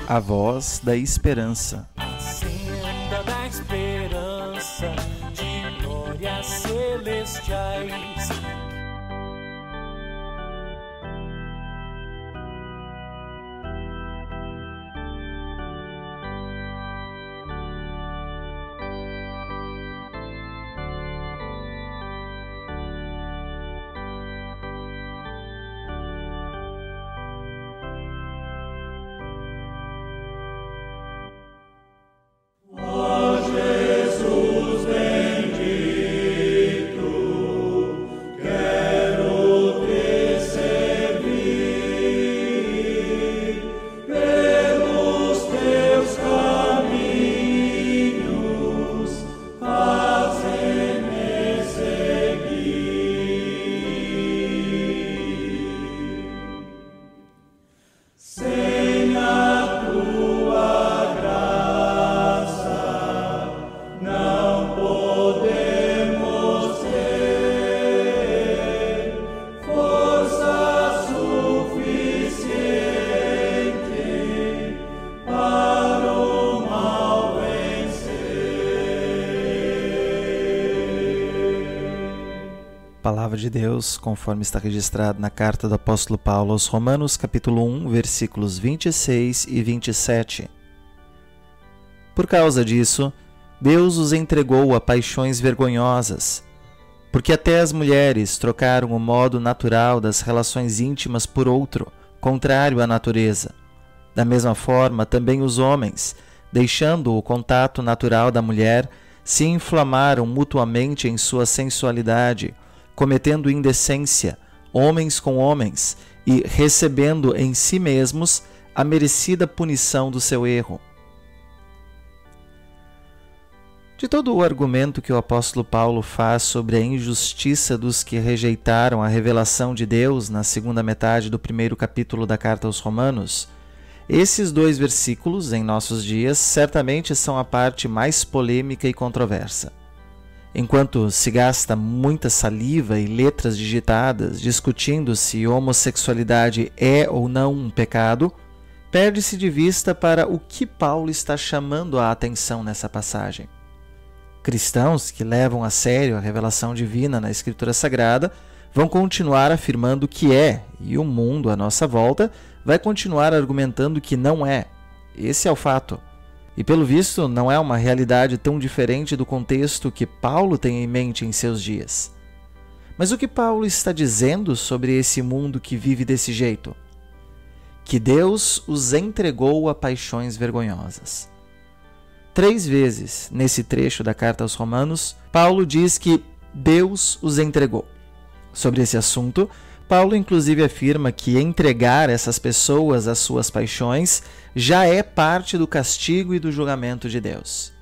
A voz da esperança. A senda da esperança de glórias celestiais. Palavra de Deus, conforme está registrado na carta do apóstolo Paulo aos Romanos, capítulo 1, versículos 26 e 27. Por causa disso, Deus os entregou a paixões vergonhosas, porque até as mulheres trocaram o modo natural das relações íntimas por outro, contrário à natureza. Da mesma forma, também os homens, deixando o contato natural da mulher, se inflamaram mutuamente em sua sensualidade, cometendo indecência, homens com homens, e recebendo em si mesmos a merecida punição do seu erro. De todo o argumento que o apóstolo Paulo faz sobre a injustiça dos que rejeitaram a revelação de Deus na segunda metade do primeiro capítulo da carta aos Romanos, esses 2 versículos, em nossos dias, certamente são a parte mais polêmica e controversa. Enquanto se gasta muita saliva e letras digitadas discutindo se homossexualidade é ou não um pecado, perde-se de vista para o que Paulo está chamando a atenção nessa passagem. Cristãos que levam a sério a revelação divina na Escritura Sagrada vão continuar afirmando que é, e o mundo à nossa volta vai continuar argumentando que não é. Esse é o fato. E pelo visto não é uma realidade tão diferente do contexto que Paulo tem em mente em seus dias. Mas o que Paulo está dizendo sobre esse mundo que vive desse jeito? Que Deus os entregou a paixões vergonhosas. 3 vezes nesse trecho da carta aos Romanos, Paulo diz que Deus os entregou. Sobre esse assunto, Paulo inclusive afirma que entregar essas pessoas às suas paixões já é parte do castigo e do julgamento de Deus.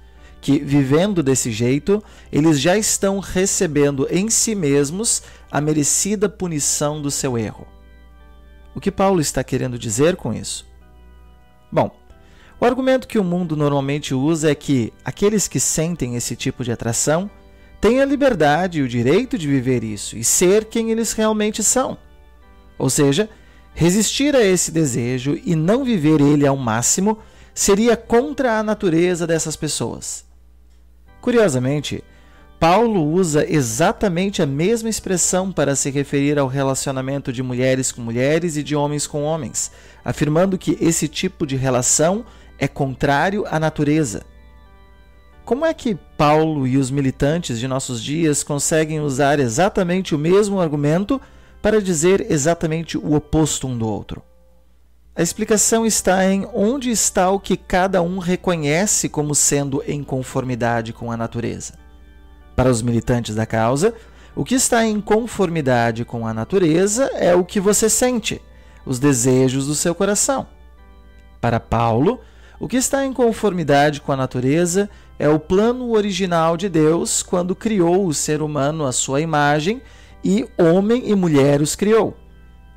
Que, vivendo desse jeito, eles já estão recebendo em si mesmos a merecida punição do seu erro. O que Paulo está querendo dizer com isso? Bom, o argumento que o mundo normalmente usa é que aqueles que sentem esse tipo de atração têm a liberdade e o direito de viver isso e ser quem eles realmente são. Ou seja, resistir a esse desejo e não viver ele ao máximo seria contra a natureza dessas pessoas. Curiosamente, Paulo usa exatamente a mesma expressão para se referir ao relacionamento de mulheres com mulheres e de homens com homens, afirmando que esse tipo de relação é contrário à natureza. Como é que Paulo e os militantes de nossos dias conseguem usar exatamente o mesmo argumento para dizer exatamente o oposto um do outro? A explicação está em onde está o que cada um reconhece como sendo em conformidade com a natureza. Para os militantes da causa, o que está em conformidade com a natureza é o que você sente, os desejos do seu coração. Para Paulo, o que está em conformidade com a natureza é o plano original de Deus quando criou o ser humano à sua imagem e homem e mulher os criou.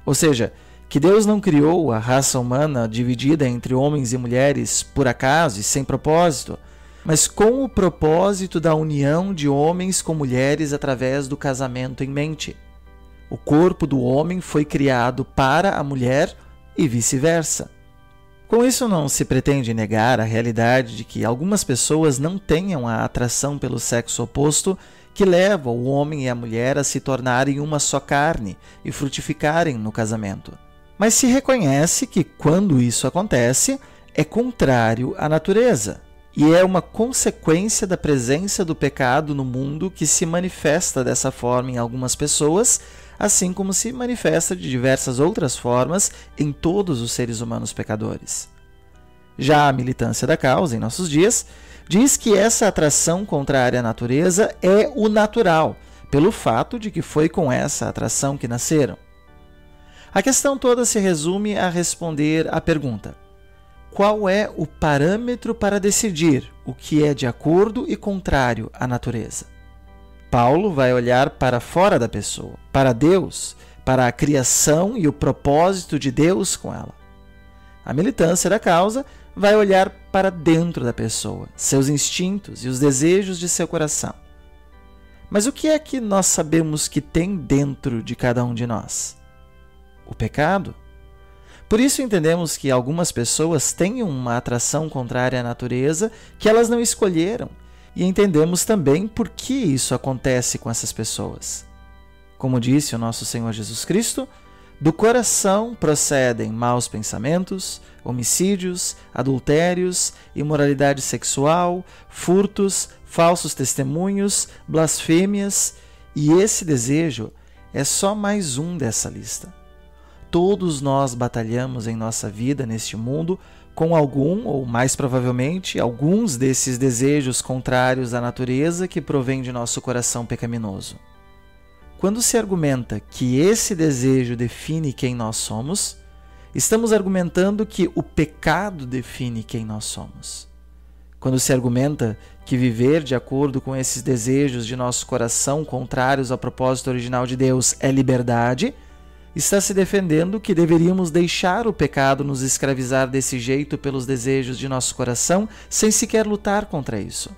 Ou seja, que Deus não criou a raça humana dividida entre homens e mulheres por acaso e sem propósito, mas com o propósito da união de homens com mulheres através do casamento em mente. O corpo do homem foi criado para a mulher e vice-versa. Com isso, não se pretende negar a realidade de que algumas pessoas não tenham a atração pelo sexo oposto que leva o homem e a mulher a se tornarem uma só carne e frutificarem no casamento. Mas se reconhece que, quando isso acontece, é contrário à natureza e é uma consequência da presença do pecado no mundo que se manifesta dessa forma em algumas pessoas, assim como se manifesta de diversas outras formas em todos os seres humanos pecadores. Já a militância da causa, em nossos dias, diz que essa atração contrária à natureza é o natural, pelo fato de que foi com essa atração que nasceram. A questão toda se resume a responder à pergunta: qual é o parâmetro para decidir o que é de acordo e contrário à natureza? Paulo vai olhar para fora da pessoa, para Deus, para a criação e o propósito de Deus com ela. A militância da causa vai olhar para dentro da pessoa, seus instintos e os desejos de seu coração. Mas o que é que nós sabemos que tem dentro de cada um de nós? O pecado. Por isso entendemos que algumas pessoas têm uma atração contrária à natureza que elas não escolheram, e entendemos também por que isso acontece com essas pessoas. Como disse o nosso Senhor Jesus Cristo, do coração procedem maus pensamentos, homicídios, adultérios, imoralidade sexual, furtos, falsos testemunhos, blasfêmias, e esse desejo é só mais um dessa lista. Todos nós batalhamos em nossa vida neste mundo com algum, ou mais provavelmente, alguns desses desejos contrários à natureza que provém de nosso coração pecaminoso. Quando se argumenta que esse desejo define quem nós somos, estamos argumentando que o pecado define quem nós somos. Quando se argumenta que viver de acordo com esses desejos de nosso coração contrários ao propósito original de Deus é liberdade, está se defendendo que deveríamos deixar o pecado nos escravizar desse jeito pelos desejos de nosso coração, sem sequer lutar contra isso.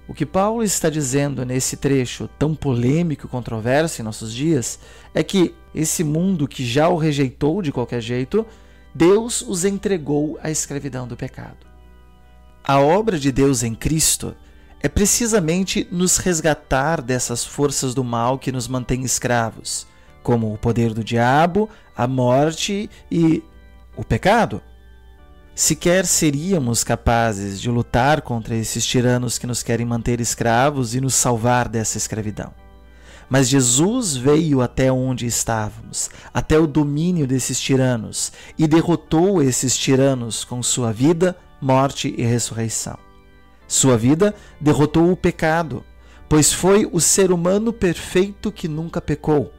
O que Paulo está dizendo nesse trecho tão polêmico e controverso em nossos dias é que esse mundo que já o rejeitou de qualquer jeito, Deus os entregou à escravidão do pecado. A obra de Deus em Cristo é precisamente nos resgatar dessas forças do mal que nos mantêm escravos, como o poder do diabo, a morte e o pecado. Sequer seríamos capazes de lutar contra esses tiranos que nos querem manter escravos e nos salvar dessa escravidão. Mas Jesus veio até onde estávamos, até o domínio desses tiranos, e derrotou esses tiranos com sua vida, morte e ressurreição. Sua vida derrotou o pecado, pois foi o ser humano perfeito que nunca pecou.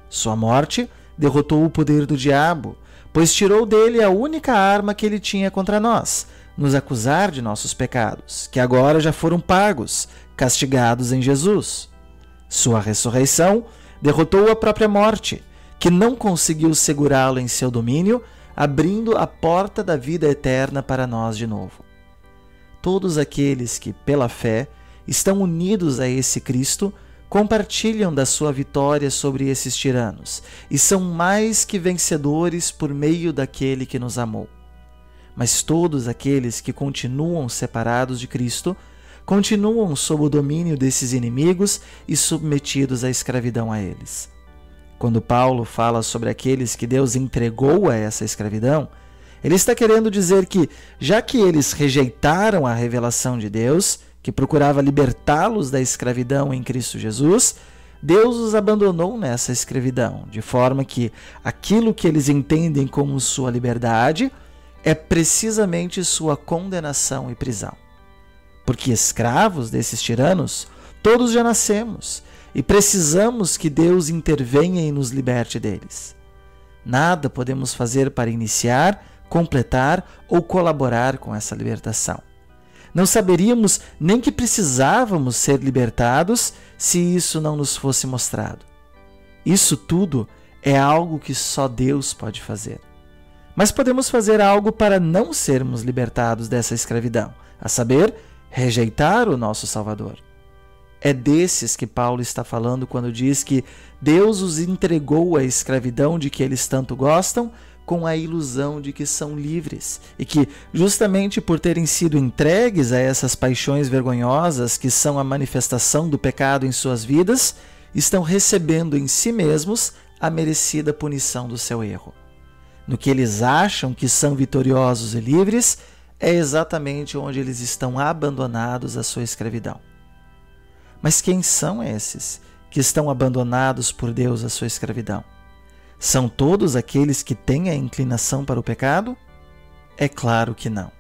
Sua morte derrotou o poder do diabo, pois tirou dele a única arma que ele tinha contra nós, nos acusar de nossos pecados, que agora já foram pagos, castigados em Jesus. Sua ressurreição derrotou a própria morte, que não conseguiu segurá-lo em seu domínio, abrindo a porta da vida eterna para nós de novo. Todos aqueles que, pela fé, estão unidos a esse Cristo, compartilham da sua vitória sobre esses tiranos e são mais que vencedores por meio daquele que nos amou. Mas todos aqueles que continuam separados de Cristo continuam sob o domínio desses inimigos e submetidos à escravidão a eles. Quando Paulo fala sobre aqueles que Deus entregou a essa escravidão, ele está querendo dizer que, já que eles rejeitaram a revelação de Deus, que procurava libertá-los da escravidão em Cristo Jesus, Deus os abandonou nessa escravidão, de forma que aquilo que eles entendem como sua liberdade é precisamente sua condenação e prisão. Porque escravos desses tiranos, todos já nascemos e precisamos que Deus intervenha e nos liberte deles. Nada podemos fazer para iniciar, completar ou colaborar com essa libertação. Não saberíamos nem que precisávamos ser libertados se isso não nos fosse mostrado. Isso tudo é algo que só Deus pode fazer. Mas podemos fazer algo para não sermos libertados dessa escravidão, a saber, rejeitar o nosso Salvador. É desses que Paulo está falando quando diz que Deus os entregou à escravidão de que eles tanto gostam, com a ilusão de que são livres e que, justamente por terem sido entregues a essas paixões vergonhosas que são a manifestação do pecado em suas vidas, estão recebendo em si mesmos a merecida punição do seu erro. No que eles acham que são vitoriosos e livres, é exatamente onde eles estão abandonados à sua escravidão. Mas quem são esses que estão abandonados por Deus à sua escravidão? São todos aqueles que têm a inclinação para o pecado? É claro que não,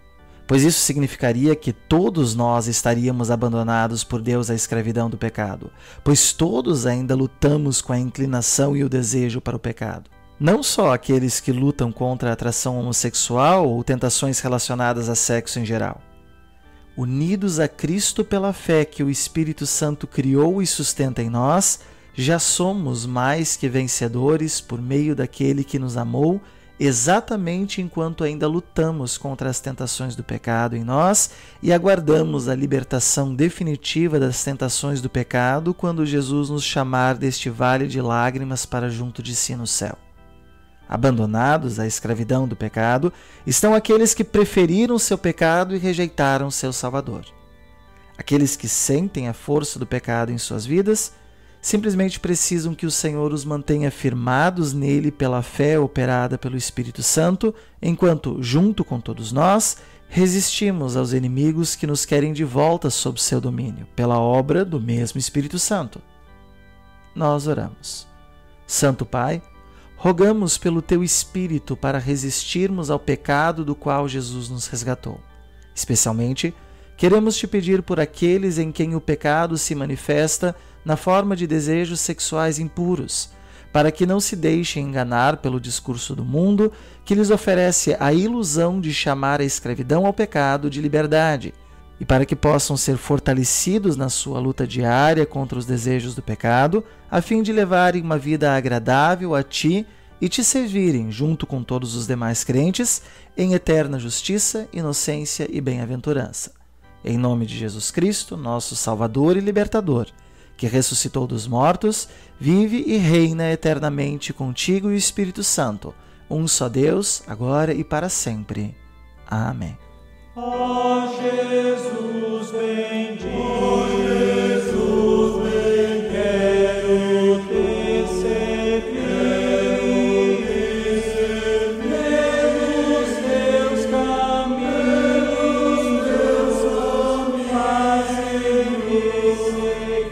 pois isso significaria que todos nós estaríamos abandonados por Deus à escravidão do pecado, pois todos ainda lutamos com a inclinação e o desejo para o pecado. Não só aqueles que lutam contra a atração homossexual ou tentações relacionadas a sexo em geral. Unidos a Cristo pela fé que o Espírito Santo criou e sustenta em nós, já somos mais que vencedores por meio daquele que nos amou, exatamente enquanto ainda lutamos contra as tentações do pecado em nós e aguardamos a libertação definitiva das tentações do pecado quando Jesus nos chamar deste vale de lágrimas para junto de si no céu. Abandonados à escravidão do pecado, estão aqueles que preferiram seu pecado e rejeitaram seu Salvador. Aqueles que sentem a força do pecado em suas vidas simplesmente precisam que o Senhor os mantenha firmados nele pela fé operada pelo Espírito Santo, enquanto, junto com todos nós, resistimos aos inimigos que nos querem de volta sob seu domínio, pela obra do mesmo Espírito Santo. Nós oramos. Santo Pai, rogamos pelo Teu Espírito para resistirmos ao pecado do qual Jesus nos resgatou. Especialmente, queremos Te pedir por aqueles em quem o pecado se manifesta na forma de desejos sexuais impuros, para que não se deixem enganar pelo discurso do mundo que lhes oferece a ilusão de chamar a escravidão ao pecado de liberdade, e para que possam ser fortalecidos na sua luta diária contra os desejos do pecado, a fim de levarem uma vida agradável a Ti e Te servirem, junto com todos os demais crentes, em eterna justiça, inocência e bem-aventurança. Em nome de Jesus Cristo, nosso Salvador e Libertador, que ressuscitou dos mortos, vive e reina eternamente contigo e o Espírito Santo, um só Deus, agora e para sempre. Amém. Ó Jesus bendito, Jesus bendito, quero te servir, nos teus caminhos, fazem-me seguir.